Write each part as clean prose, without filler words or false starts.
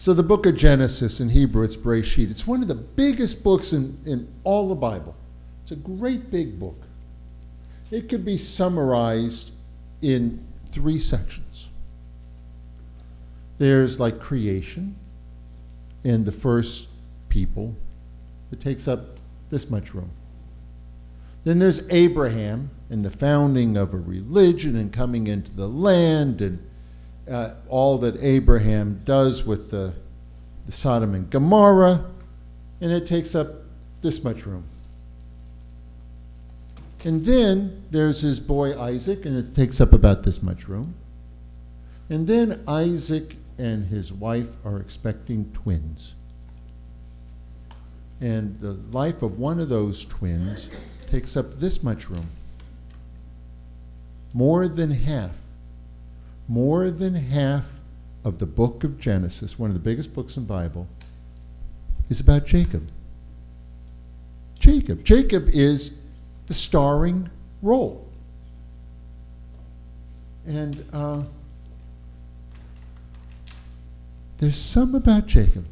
So the book of Genesis, in Hebrew, it's Bereshit. It's one of the biggest books in all the Bible. It's a great big book. It could be summarized in 3 sections. There's like creation and the first people. It takes up this much room. Then there's Abraham and the founding of a religion and coming into the land and all that Abraham does with the Sodom and Gomorrah, and it takes up this much room. And then there's his boy Isaac, and it takes up about this much room. And then Isaac and his wife are expecting twins. And the life of one of those twins takes up this much room. More than half of the book of Genesis, one of the biggest books in the Bible, is about Jacob. Jacob is the starring role. And there's some about Jacob.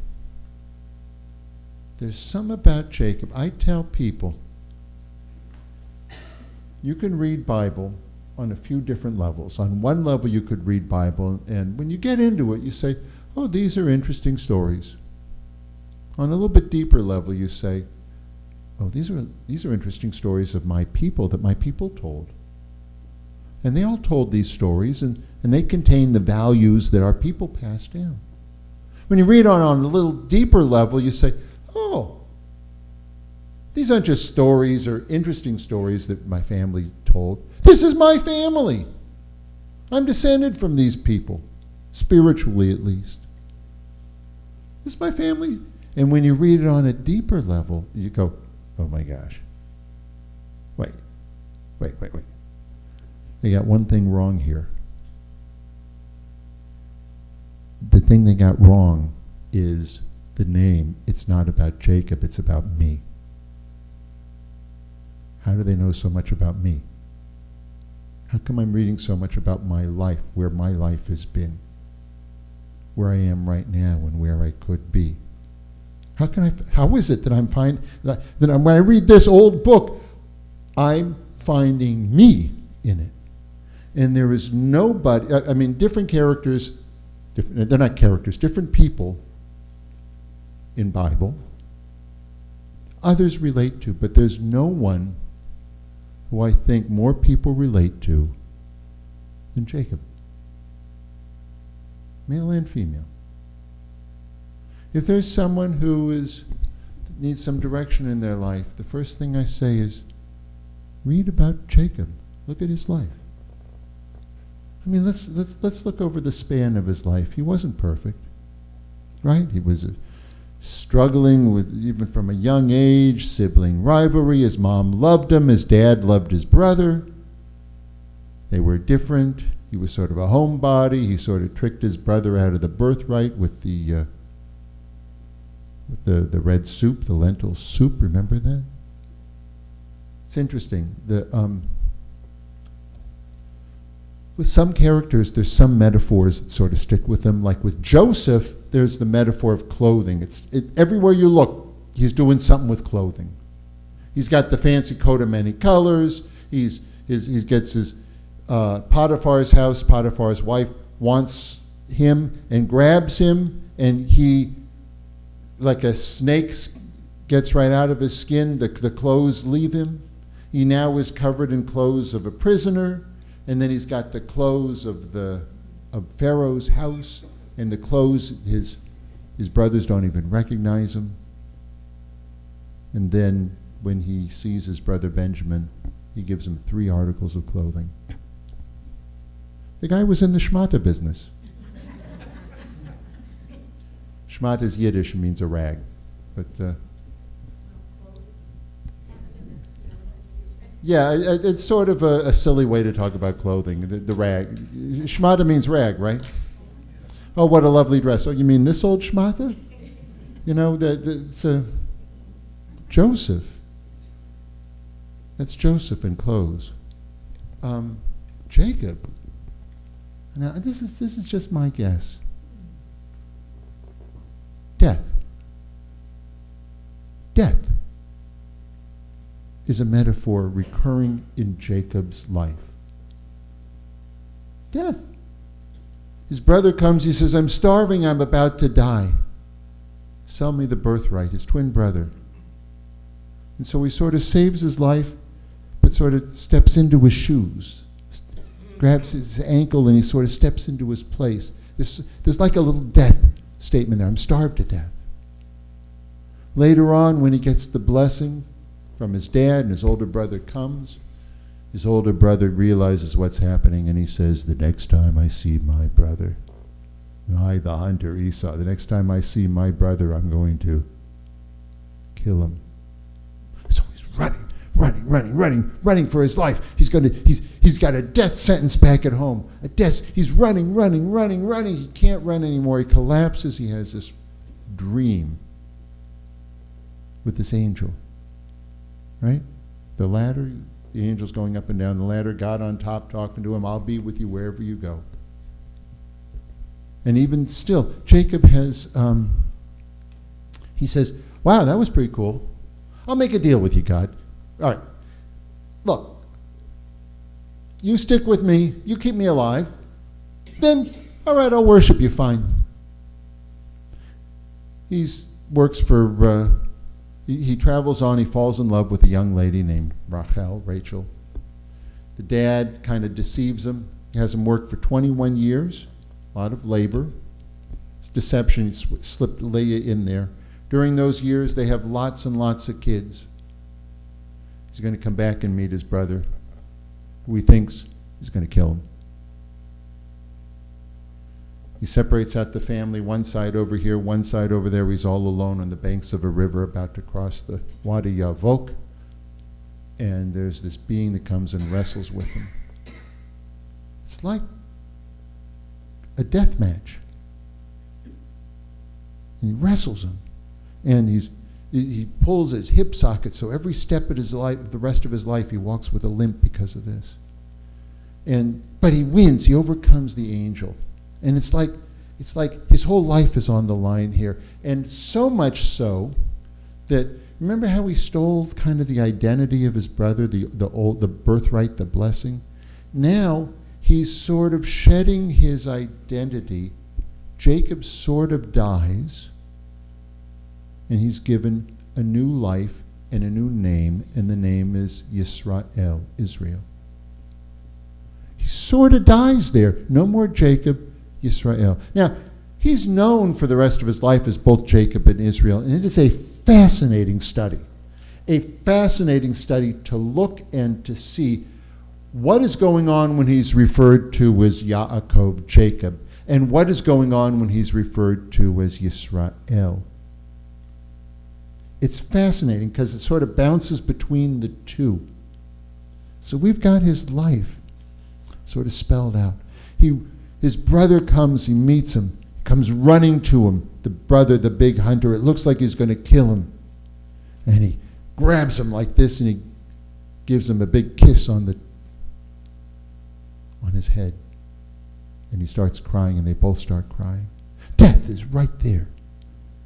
I tell people, you can read Bible on a few different levels. On one level, you could read Bible, and when you get into it, you say, oh, these are interesting stories. On a little bit deeper level, you say, oh, these are interesting stories of my people that my people told. And they all told these stories, and they contain the values that our people passed down. When you read on a little deeper level, you say, oh, these aren't just stories or interesting stories that my family told. This is my family. I'm descended from these people, spiritually at least. This is my family. And when you read it on a deeper level, you go, oh my gosh. Wait. They got one thing wrong here. The thing they got wrong is the name. It's not about Jacob, it's about me. How do they know so much about me? How come I'm reading so much about my life, where my life has been, where I am right now, and where I could be? How is it that I'm when I read this old book, I'm finding me in it? And there is nobody, different characters, they're not characters, different people in Bible, others relate to, but there's no one who I think more people relate to than Jacob. Male and female. If there's someone who needs some direction in their life, the first thing I say is, read about Jacob. Look at his life. Let's look over the span of his life. He wasn't perfect, right? He was struggling with, even from a young age, sibling rivalry. His mom loved him. His dad loved his brother. They were different. He was sort of a homebody. He sort of tricked his brother out of the birthright with the red soup, the lentil soup. Remember that? It's interesting. With some characters, there's some metaphors that sort of stick with them. Like with Joseph, there's the metaphor of clothing. Everywhere you look, he's doing something with clothing. He's got the fancy coat of many colors. He gets his Potiphar's house. Potiphar's wife wants him and grabs him, and he, like a snake, gets right out of his skin. The clothes leave him. He now is covered in clothes of a prisoner. And then he's got the clothes of Pharaoh's house, and the clothes his brothers don't even recognize him. And then when he sees his brother Benjamin, he gives him 3 articles of clothing. The guy was in the shmata business. Shmata is Yiddish and means a rag, but yeah, it's sort of a silly way to talk about clothing, the rag. Shmata means rag, right? Oh, what a lovely dress. Oh, you mean this old shmata? You know, it's Joseph. That's Joseph in clothes. Jacob. Now, this is just my guess. Death. Death is a metaphor recurring in Jacob's life. Death. His brother comes, he says, I'm starving, I'm about to die. Sell me the birthright, his twin brother. And so he sort of saves his life, but sort of steps into his shoes, grabs his ankle, and he sort of steps into his place. There's like a little death statement there. I'm starved to death. Later on, when he gets the blessing from his dad and his older brother comes, his older brother realizes what's happening, and he says, the next time I see my brother, I, the hunter Esau, the next time I see my brother, I'm going to kill him. So he's running for his life. He's got a death sentence back at home. He's running. He can't run anymore. He collapses. He has this dream with this angel, right? The ladder, the angel's going up and down the ladder, God on top talking to him, I'll be with you wherever you go. And even still, Jacob has, he says, wow, that was pretty cool. I'll make a deal with you, God. All right, look, you stick with me, you keep me alive, then, all right, I'll worship you, fine. He works for, he travels on, he falls in love with a young lady named Rachel. The dad kind of deceives him. He has him work for 21 years, a lot of labor. It's deception, he slipped Leah in there. During those years, they have lots and lots of kids. He's going to come back and meet his brother, who he thinks is going to kill him. He separates out the family, one side over here, one side over there. He's all alone on the banks of a river about to cross the Wadi Yavok. And there's this being that comes and wrestles with him. It's like a death match. And he wrestles him. And he pulls his hip socket, so every step of his life, the rest of his life, he walks with a limp because of this. But he wins. He overcomes the angel. And it's like his whole life is on the line here. And so much so that, remember how he stole kind of the identity of his brother, the birthright, the blessing? Now he's sort of shedding his identity. Jacob sort of dies, and he's given a new life and a new name, and the name is Yisrael, Israel. He sort of dies there. No more Jacob, Yisrael. Now, he's known for the rest of his life as both Jacob and Israel, and it is a fascinating study. A fascinating study to look and to see what is going on when he's referred to as Yaakov, Jacob, and what is going on when he's referred to as Yisrael. It's fascinating because it sort of bounces between the two. So we've got his life sort of spelled out. His brother comes, he meets him, comes running to him, the brother, the big hunter. It looks like he's going to kill him. And he grabs him like this, and he gives him a big kiss on his head. And he starts crying, and they both start crying. Death is right there.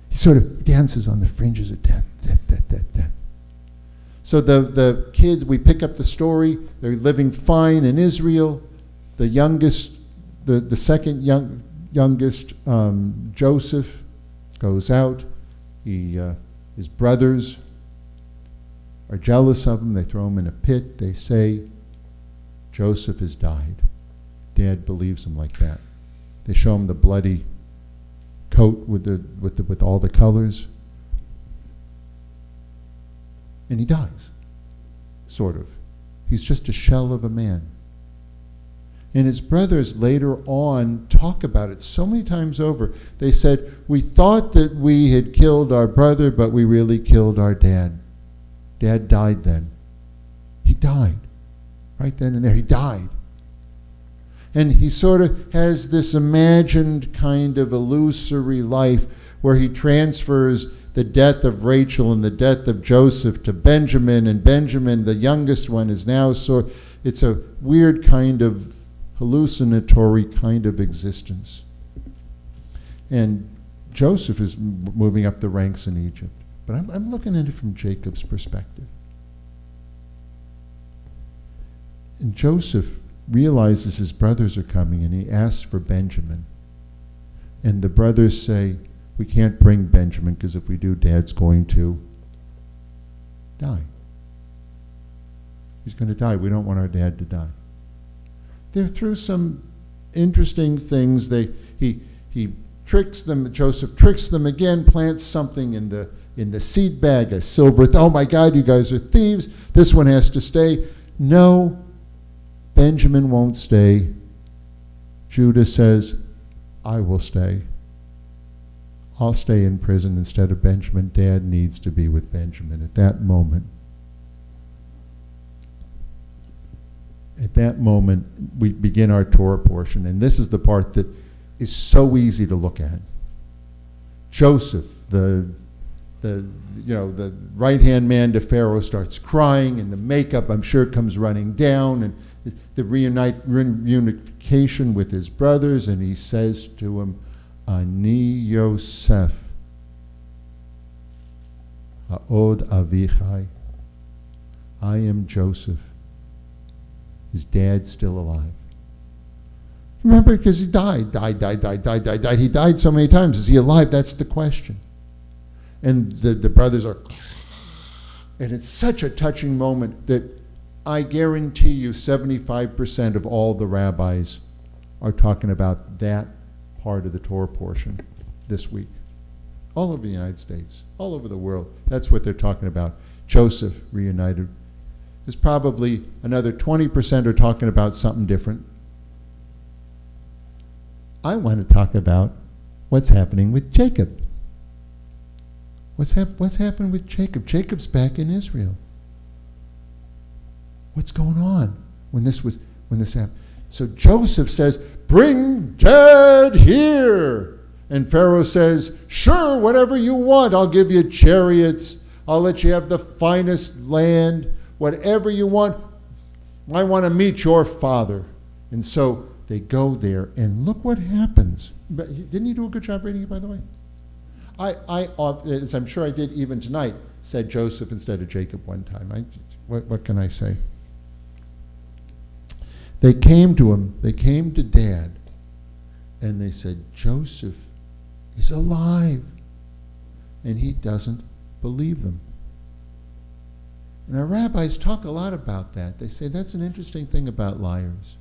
He sort of dances on the fringes of death. Death. So the kids, we pick up the story. They're living fine in Israel. The youngest, the second youngest, Joseph, goes out. His brothers are jealous of him. They throw him in a pit. They say, Joseph has died. Dad believes him like that. They show him the bloody coat with all the colors. And he dies, sort of. He's just a shell of a man. And his brothers later on talk about it so many times over. They said, we thought that we had killed our brother, but we really killed our dad. Dad died then. He died. Right then and there, he died. And he sort of has this imagined kind of illusory life where he transfers the death of Rachel and the death of Joseph to Benjamin, and Benjamin, the youngest one, is now it's a weird kind of hallucinatory kind of existence. And Joseph is moving up the ranks in Egypt. But I'm looking at it from Jacob's perspective. And Joseph realizes his brothers are coming, and he asks for Benjamin. And the brothers say, we can't bring Benjamin, because if we do, Dad's going to die. He's going to die. We don't want our dad to die. They're through some interesting things. He tricks them. Joseph tricks them again, plants something in the seed bag, a silver. Oh my God, you guys are thieves. This one has to stay. No, Benjamin won't stay. Judah says, I will stay. I'll stay in prison instead of Benjamin. Dad needs to be with Benjamin at that moment. At that moment, we begin our Torah portion, and this is the part that is so easy to look at. Joseph, the right-hand man to Pharaoh, starts crying, and the makeup, I'm sure, comes running down, and the reunification with his brothers, and he says to him, Ani Yosef, Ha'od Avichai. I am Joseph. His dad's still alive. Remember, because he died. He died so many times. Is he alive? That's the question. And the brothers are, and it's such a touching moment that I guarantee you 75% of all the rabbis are talking about that part of the Torah portion this week. All over the United States, all over the world. That's what they're talking about. Joseph reunited. There's probably another 20% are talking about something different. I want to talk about what's happening with Jacob. What's happened with Jacob? Jacob's back in Israel. What's going on when this happened? So Joseph says, bring Dad here. And Pharaoh says, sure, whatever you want. I'll give you chariots. I'll let you have the finest land. Whatever you want. I want to meet your father. And so they go there, and look what happens. But didn't he do a good job reading it, by the way? I as I'm sure I did even tonight, said Joseph instead of Jacob one time. What can I say? They came to him, they came to Dad, and they said, Joseph is alive. And he doesn't believe them. And our rabbis talk a lot about that. They say that's an interesting thing about liars.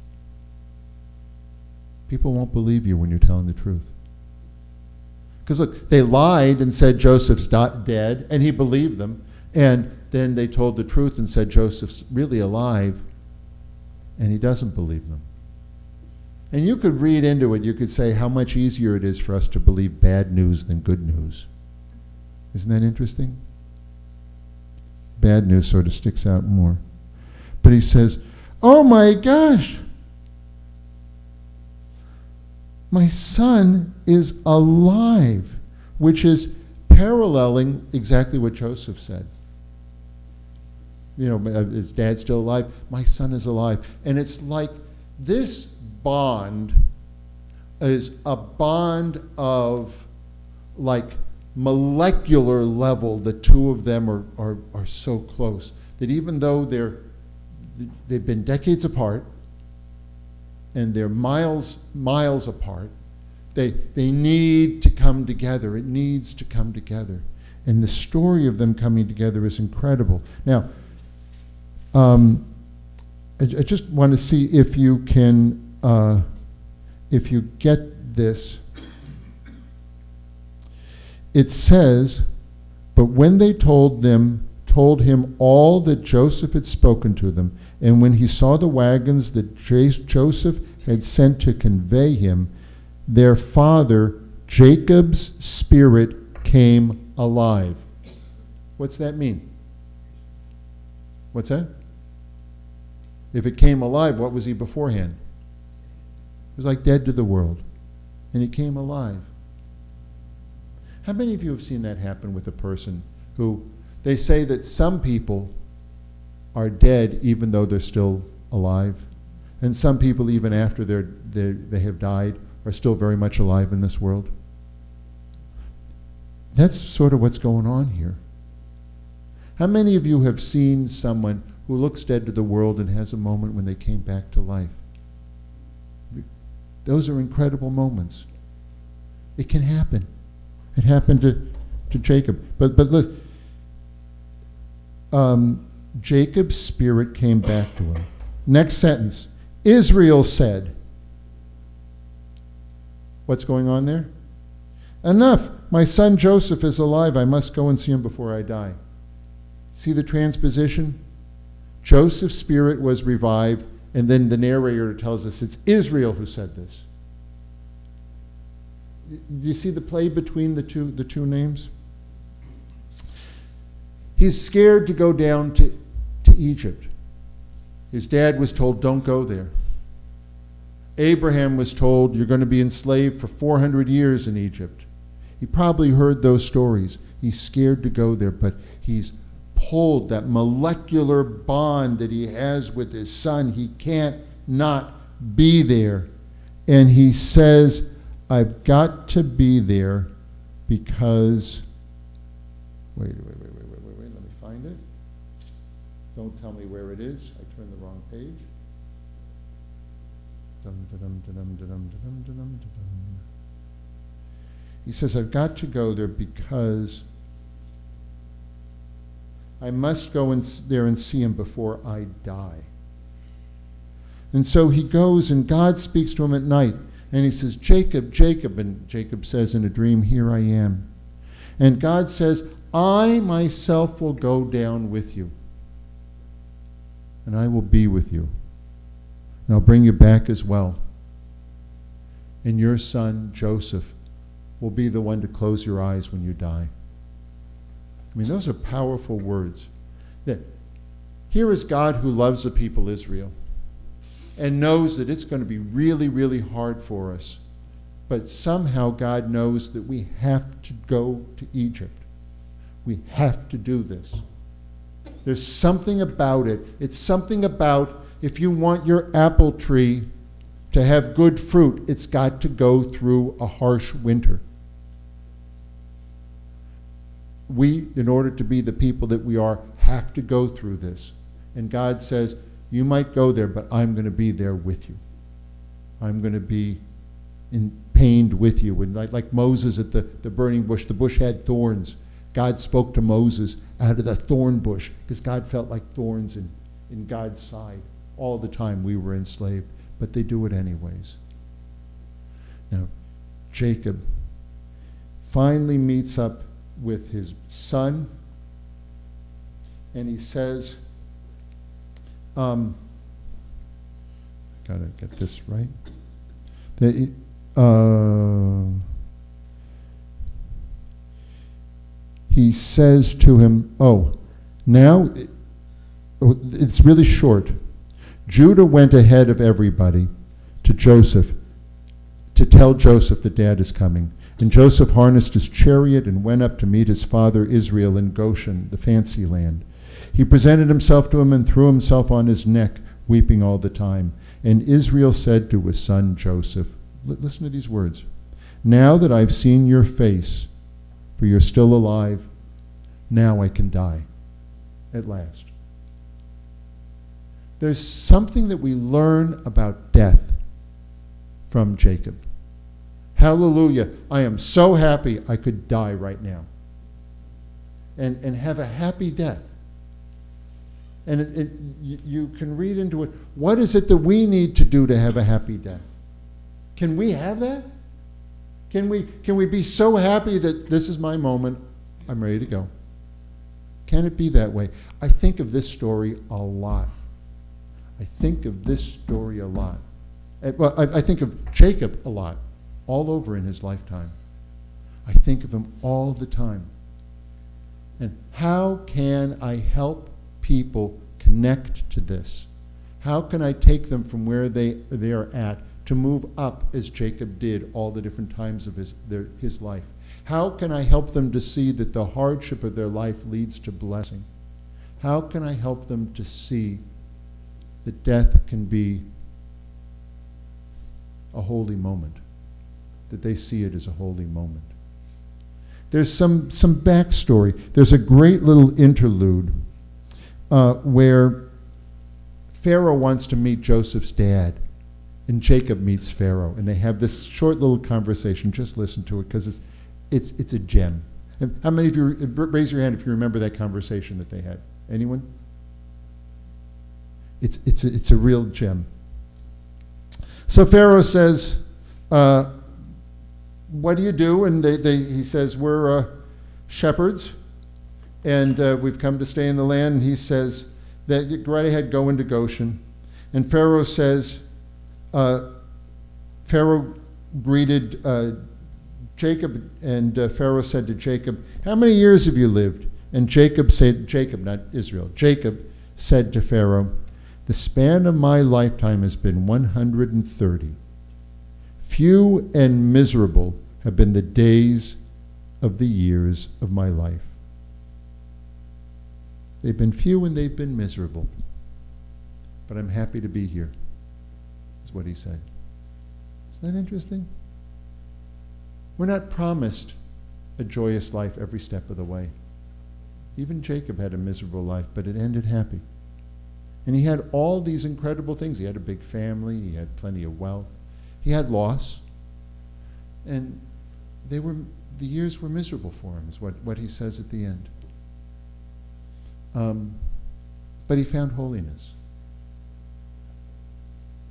People won't believe you when you're telling the truth. Because look, they lied and said Joseph's dead, and he believed them. And then they told the truth and said Joseph's really alive, and he doesn't believe them. And you could read into it, you could say how much easier it is for us to believe bad news than good news. Isn't that interesting? Bad news sort of sticks out more. But he says, oh my gosh, my son is alive, which is paralleling exactly what Joseph said. You know, is Dad still alive? My son is alive. And it's like this bond is a bond of like molecular level. The two of them are so close that even though they've been decades apart and they're miles apart, they need to come together. It needs to come together. And the story of them coming together is incredible. Now, I just want to see if you can, if you get this. It says, but when they told him all that Joseph had spoken to them, and when he saw the wagons that Joseph had sent to convey him, their father, Jacob's spirit, came alive. What's that mean? What's that? If it came alive, what was he beforehand? He was like dead to the world. And he came alive. How many of you have seen that happen with a person who, they say that some people are dead even though they're still alive, and some people even after they have died are still very much alive in this world? That's sort of what's going on here. How many of you have seen someone who looks dead to the world and has a moment when they came back to life? Those are incredible moments. It can happen. It happened to Jacob. But listen, Jacob's spirit came back to him. Next sentence. Israel said. What's going on there? Enough. My son Joseph is alive. I must go and see him before I die. See the transposition? Joseph's spirit was revived, and then the narrator tells us it's Israel who said this. Do you see the play between the two names? He's scared to go down to Egypt. His dad was told, don't go there. Abraham was told, you're going to be enslaved for 400 years in Egypt. He probably heard those stories. He's scared to go there, but he's pulled that molecular bond that he has with his son. He can't not be there. And he says, I've got to be there because, wait, let me find it. Don't tell me where it is. I turned the wrong page. He says, I've got to go there because I must go there and see him before I die. And so he goes, and God speaks to him at night. And he says, Jacob, Jacob. And Jacob says in a dream, here I am. And God says, I myself will go down with you. And I will be with you. And I'll bring you back as well. And your son, Joseph, will be the one to close your eyes when you die. I mean, those are powerful words. That here is God who loves the people Israel and knows that it's going to be really, really hard for us. But somehow God knows that we have to go to Egypt. We have to do this. There's something about it. It's something about if you want your apple tree to have good fruit, it's got to go through a harsh winter. We, in order to be the people that we are, have to go through this. And God says, you might go there, but I'm going to be there with you. I'm going to be pained with you. And like Moses at the burning bush, the bush had thorns. God spoke to Moses out of the thorn bush because God felt like thorns in God's side all the time we were enslaved. But they do it anyways. Now, Jacob finally meets up with his son, and he says, gotta get this right. He says to him, now it's really short. Judah went ahead of everybody to Joseph to tell Joseph that Dad is coming. And Joseph harnessed his chariot and went up to meet his father Israel in Goshen, the fancy land. He presented himself to him and threw himself on his neck, weeping all the time. And Israel said to his son Joseph, listen to these words, now that I've seen your face, for you're still alive, now I can die, at last. There's something that we learn about death from Jacob. Hallelujah. I am so happy I could die right now. And have a happy death. And you can read into it. What is it that we need to do to have a happy death? Can we have that? Can we be so happy that this is my moment, I'm ready to go? Can it be that way? I think of this story a lot. I think of this story a lot. Well, I think of Jacob a lot, all over in his lifetime. I think of him all the time. And how can I help people connect to this? How can I take them from where they are at to move up as Jacob did all the different times of his life? How can I help them to see that the hardship of their life leads to blessing? How can I help them to see that death can be a holy moment, that they see it as a holy moment? There's some backstory. There's a great little interlude where Pharaoh wants to meet Joseph's dad, and Jacob meets Pharaoh, and they have this short little conversation. Just listen to it because it's a gem. And how many of you raise your hand if you remember that conversation that they had? Anyone? It's a real gem. So Pharaoh says, "What do you do?" And he says, "We're shepherds, and we've come to stay in the land." And he says, "That go right ahead, go into Goshen." And Pharaoh says, Pharaoh greeted Jacob, and Pharaoh said to Jacob, "How many years have you lived?" And Jacob, not Israel, Jacob said to Pharaoh, "The span of my lifetime has been 130. Few and miserable have been the days of the years of my life." They've been few and they've been miserable, but I'm happy to be here, is what he said. Isn't that interesting? We're not promised a joyous life every step of the way. Even Jacob had a miserable life, but it ended happy. And he had all these incredible things. He had a big family, he had plenty of wealth, he had loss, and the years were miserable for him, is what he says at the end. But he found holiness.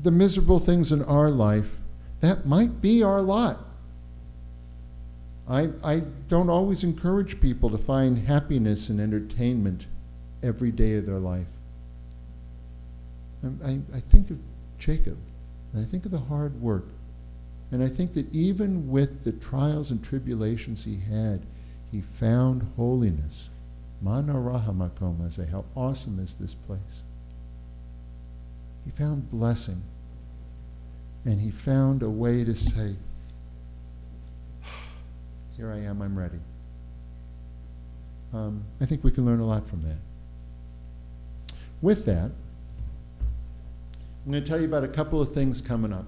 The miserable things in our life, that might be our lot. I don't always encourage people to find happiness and entertainment every day of their life. I think of Jacob, and I think of the hard work, and I think that even with the trials and tribulations he had, he found holiness. Mana Rahamakom, I say, how awesome is this place? He found blessing, and he found a way to say, "Here I am, I'm ready." I think we can learn a lot from that. With that, I'm going to tell you about a couple of things coming up.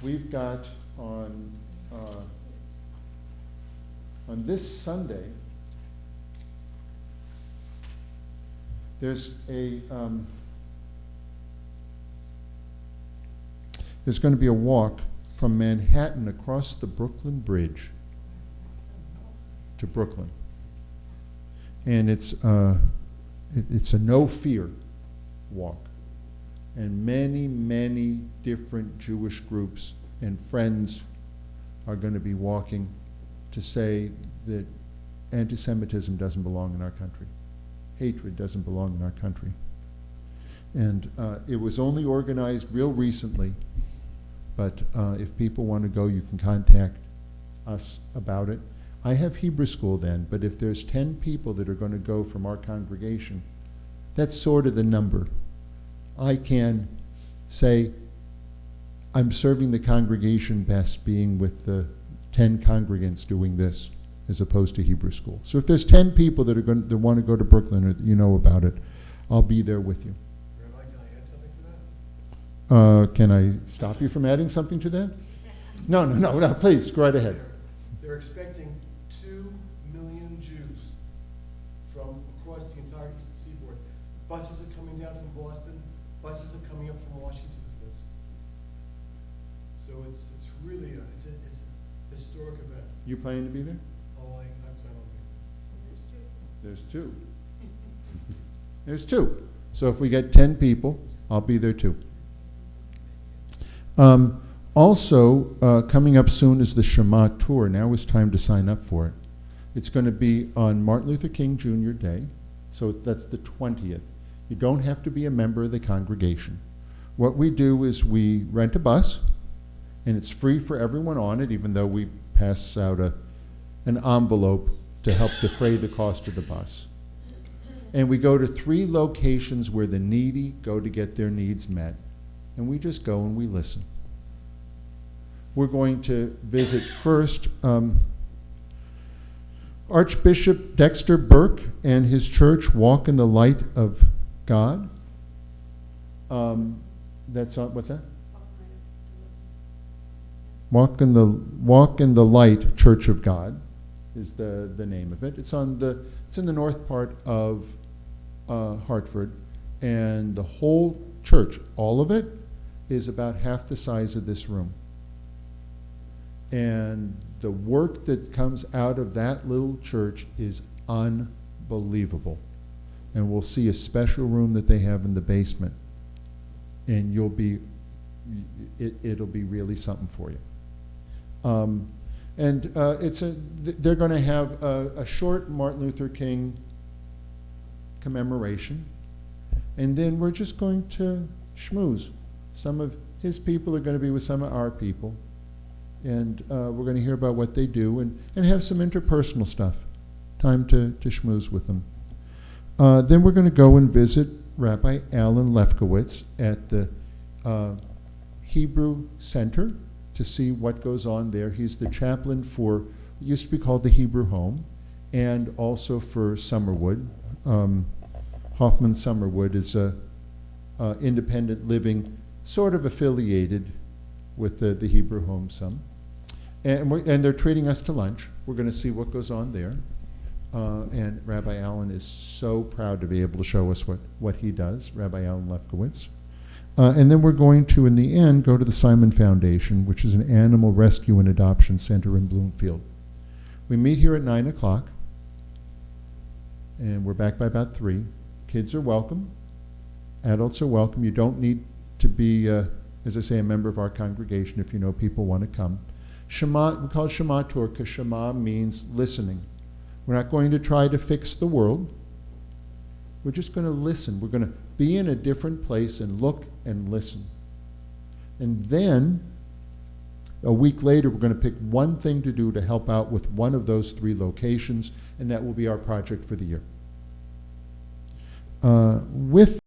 We've got on this Sunday, there's going to be a walk from Manhattan across the Brooklyn Bridge to Brooklyn. And it's a no fear walk. And many, many different Jewish groups and friends are going to be walking to say that anti-Semitism doesn't belong in our country. Hatred doesn't belong in our country. And it was only organized real recently, but if people want to go, you can contact us about it. I have Hebrew school then, but if there's 10 people that are going to go from our congregation, that's sort of the number. I can say I'm serving the congregation best being with the 10 congregants doing this as opposed to Hebrew school. So if there's 10 people that want to go to Brooklyn or you know about it, I'll be there with you. Rabbi, can I add something to that? Can I stop you from adding something to that? No, please, go right ahead. They're expecting 2 million Jews from across the entire Eastern Seaboard. Buses are coming down from Boston. Buses are coming up from Washington for this. So it's really a historic event. You planning to be there? Oh, I plan on being. There's two. There's two. So if we get 10 people, I'll be there too. Also, coming up soon is the Shema Tour. Now is time to sign up for it. It's going to be on Martin Luther King Jr. Day, so that's the 20th. You don't have to be a member of the congregation. What we do is we rent a bus, and it's free for everyone on it, even though we pass out an envelope to help defray the cost of the bus. And we go to 3 locations where the needy go to get their needs met. And we just go and we listen. We're going to visit first Archbishop Dexter Burke and his church, Walk in the Light of God. That's on, what's that? Walk in the Light Church of God is the name of it. It's in the north part of Hartford, and the whole church, all of it, is about half the size of this room. And the work that comes out of that little church is unbelievable. And we'll see a special room that they have in the basement, and it'll be really something for you. They're going to have a short Martin Luther King commemoration, and then we're just going to schmooze. Some of his people are going to be with some of our people, and we're going to hear about what they do and have some interpersonal stuff. Time to schmooze with them. Then we're going to go and visit Rabbi Alan Lefkowitz at the Hebrew Center to see what goes on there. He's the chaplain for, it used to be called the Hebrew Home, and also for Summerwood. Hoffman Summerwood is a independent living, sort of affiliated with the Hebrew Home some. And they're treating us to lunch. We're going to see what goes on there. And Rabbi Allen is so proud to be able to show us what he does, Rabbi Alan Lefkowitz. And then we're going to, in the end, go to the Simon Foundation, which is an animal rescue and adoption center in Bloomfield. We meet here at 9 o'clock, and we're back by about 3. Kids are welcome. Adults are welcome. You don't need to be, as I say, a member of our congregation if you know people want to come. Shema, we call it Shema Torah because Shema means listening. We're not going to try to fix the world. We're just going to listen. We're going to be in a different place and look and listen. And then, a week later, we're going to pick one thing to do to help out with one of those 3 locations, and that will be our project for the year. With